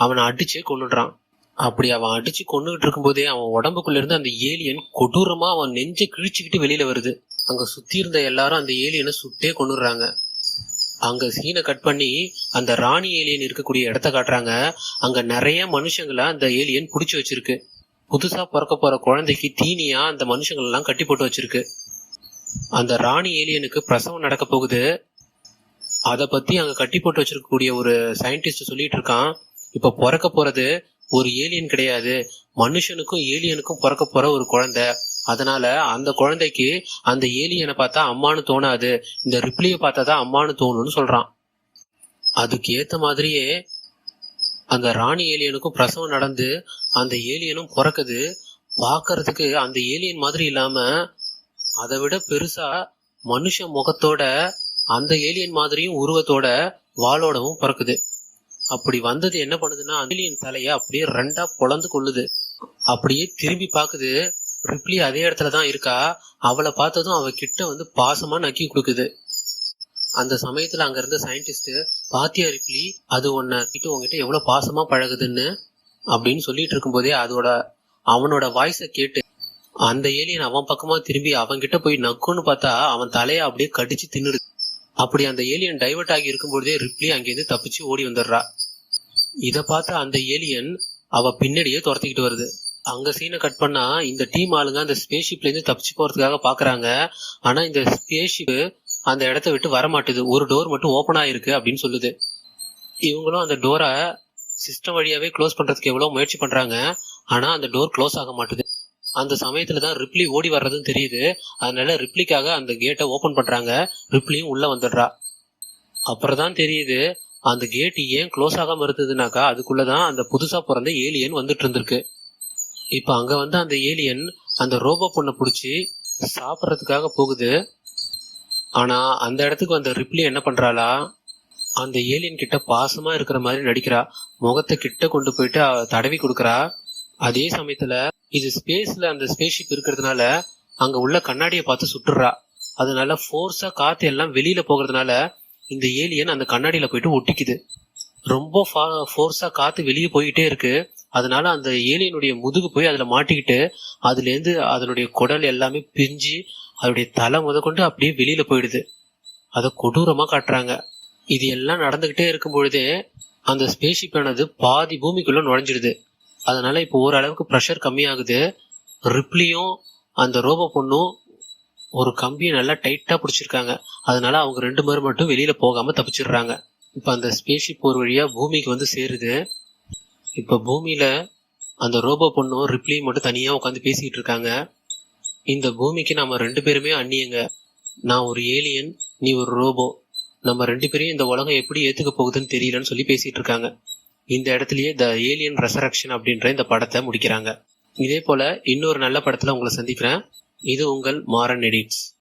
அவனை அடிச்சு கொன்னுடுறான். அப்படி அவன் அடிச்சு கொண்டுகிட்டு இருக்கும் போதே அவன் உடம்புக்குள்ள இருந்து அந்த ஏலியன் கொடூரமா அவன் நெஞ்சை கிழிச்சுக்கிட்டு வெளியில வருது. அங்க சுத்தி இருந்த எல்லாரும் அந்த ஏலியனை சுட்டே கொன்னுடுறாங்க. அங்க சீனை கட் பண்ணி அந்த ராணி ஏலியன் இருக்கக்கூடிய இடத்த காட்டுறாங்க. அங்க நிறைய மனுஷங்களை அந்த ஏலியன் புடிச்சு வச்சிருக்கு. புதுசா பிறக்க போற குழந்தைக்கு தீனியா அந்த மனுஷங்கள் எல்லாம் கட்டி போட்டு வச்சிருக்கு. அந்த ராணி ஏலியனுக்கு பிரசவம் நடக்க போகுது. அத பத்தி அங்க கட்டி போட்டு வச்சிருக்கக்கூடிய ஒரு சயின்டிஸ்ட் சொல்லிட்டு இருக்கான், இப்ப பிறக்க போறது ஒரு ஏலியன் கிடையாது, மனுஷனுக்கும் ஏலியனுக்கும் பிறக்க போற ஒரு குழந்தை. அதனால அந்த குழந்தைக்கு அந்த ஏலியனை பார்த்தா அம்மானு தோணாது, இந்த ரிப்ளிய பார்த்தாதான் அம்மானு தோணும்னு சொல்றான். அதுக்கு ஏத்த மாதிரியே அந்த ராணி ஏலியனுக்கும் பிரசவம் நடந்து அந்த ஏலியனும் பிறக்குது. பாக்குறதுக்கு அந்த ஏலியன் மாதிரி இல்லாம அதை விட பெருசா மனுஷ முகத்தோட அந்த ஏலியன் மாதிரியும் உருவத்தோட வாளோடவும் பிறக்குது. அப்படி வந்தது என்ன பண்ணுதுன்னா, ஏலியன் தலைய அப்படியே ரெண்டா பொளந்து கொள்ளுது. அப்படியே திரும்பி பாக்குது. ரிப்ளி அதே இடத்துலதான் இருக்கா. அவளை பார்த்ததும் அவ கிட்ட பாசமா நக்கி கொடுக்குது. அந்த சமயத்துல அங்க இருந்த சயின்டிஸ்ட், பாத்தியா ரிப்ளி, அது உங்ககிட்ட எவ்வளவு பாசமா பழகுதுன்னு அப்படின்னு சொல்லிட்டு இருக்கும் போதே அவனோட வாய்ஸ கேட்டு அந்த ஏலியன் அவன் பக்கமா திரும்பி அவன்கிட்ட போய் நக்குன்னு பார்த்தா அவன் தலைய அப்படியே கடிச்சு தின்னுடுது. அப்படி அந்த ஏலியன் டைவர்ட் ஆகி இருக்கும்போதே ரிப்ளி அங்கிருந்து தப்பிச்சு ஓடி வந்துடுறா. இத பார்த்த அந்த ஏலியன் அவ பின்னாடியே துரத்திக்கிட்டு வருது. அங்க சீனை கட் பண்ணா இந்த டீம் ஆளுங்க அந்த ஸ்பேஸ் ஷிப்ல இருந்து தப்பிச்சு போறதுக்காக பாக்குறாங்க. ஆனா இந்த ஸ்பேஸ் ஷிப் அந்த இடத்த விட்டு வர மாட்டுது. ஒரு டோர் மட்டும் ஓபன் ஆயிருக்கு அப்படின்னு சொல்லுது. இவங்களும் அந்த டோரை சிஸ்டம் வழியாவே க்ளோஸ் பண்றதுக்கு எவ்வளவு முயற்சி பண்றாங்க. ஆனா அந்த டோர் க்ளோஸ் ஆக மாட்டுது. அந்த சமயத்துலதான் ரிப்ளி ஓடி வர்றதுன்னு தெரியுது. அதனால ரிப்ளிக்காக அந்த கேட்டை ஓபன் பண்றாங்க. ரிப்ளியும் உள்ள வந்துடுறா. அப்புறம் தான் தெரியுது அந்த கேட் ஏன் க்ளோஸ் ஆகாம இருந்ததுனாக்கா அதுக்குள்ளதான் அந்த புதுசா பிறந்த ஏலியன் வந்துட்டு இருந்திருக்கு. இப்ப அங்க அந்த ஏலியன் அந்த ரோபோ பொண்ணை புடிச்சு சாப்பிடறதுக்காக போகுது. ஆனா அந்த இடத்துக்கு வந்த ரிப்ளி என்ன பண்றாளா, அந்த ஏலியன் கிட்ட பாசமா இருக்கிற மாதிரி நடிக்கிறா. முகத்தை கிட்ட கொண்டு போயிட்டு தடவி கொடுக்கறா. அதே சமயத்துல இது ஸ்பேஸ்ல அந்த ஸ்பேஸ்ஷிப் இருக்கிறதுனால அங்க உள்ள கண்ணாடியை பார்த்து சுட்டுறா. அதனால ஃபோர்ஸா காத்து எல்லாம் வெளியில போகிறதுனால இந்த ஏலியன் அந்த கண்ணாடியில போயிட்டு ஒட்டிக்குது. ரொம்ப ஃபோர்ஸா காத்து வெளியே போயிட்டே இருக்கு. அதனால அந்த ஏலியனுடைய முதுகு போய் அதுல மாட்டிக்கிட்டு அதுல இருந்து அதனுடைய குடல் எல்லாமே பிரிஞ்சு அதனுடைய தலை முதற்கொண்டு அப்படியே வெளியில போயிடுது. அதை கொடூரமா காட்டுறாங்க. இது எல்லாம் நடந்துகிட்டே இருக்கும் பொழுதே அந்த ஸ்பேஸ்ஷிப் ஆனது பாதி பூமிக்குள்ள நுழைஞ்சிடுது. அதனால இப்போ ஓரளவுக்கு ப்ரெஷர் கம்மியாகுது. ரிப்ளியும் அந்த ரோபோ பொண்ணும் ஒரு கம்பியை நல்லா டைட்டா பிடிச்சிருக்காங்க. அதனால அவங்க 2 பேரும் மட்டும் வெளியில போகாம தப்பிச்சிடுறாங்க. இப்ப அந்த ஸ்பேஸ்ஷிப் ஒரு வழியா பூமிக்கு வந்து சேருது. இப்ப பூமியில அந்த ரோபோ பொண்ணும் ரிப்ளியும் மட்டும் தனியா உட்காந்து பேசிட்டு இருக்காங்க. இந்த பூமிக்கு நாம 2 பேருமே அந்நியங்க. நான் ஒரு ஏலியன், நீ ஒரு ரோபோ. நம்ம 2 பேரையும் இந்த உலகம் எப்படி ஏத்துக்க போகுதுன்னு தெரியலன்னு சொல்லி பேசிட்டு இருக்காங்க. இந்த இடத்துலயே த ஏலியன் ரெசரக்ஷன் அப்படின்ற இந்த படத்தை முடிக்கிறாங்க. இதே போல இன்னொரு நல்ல படத்துல உங்களை சந்திக்கிறேன். இது உங்கள் மாறன் எடிட்ஸ்.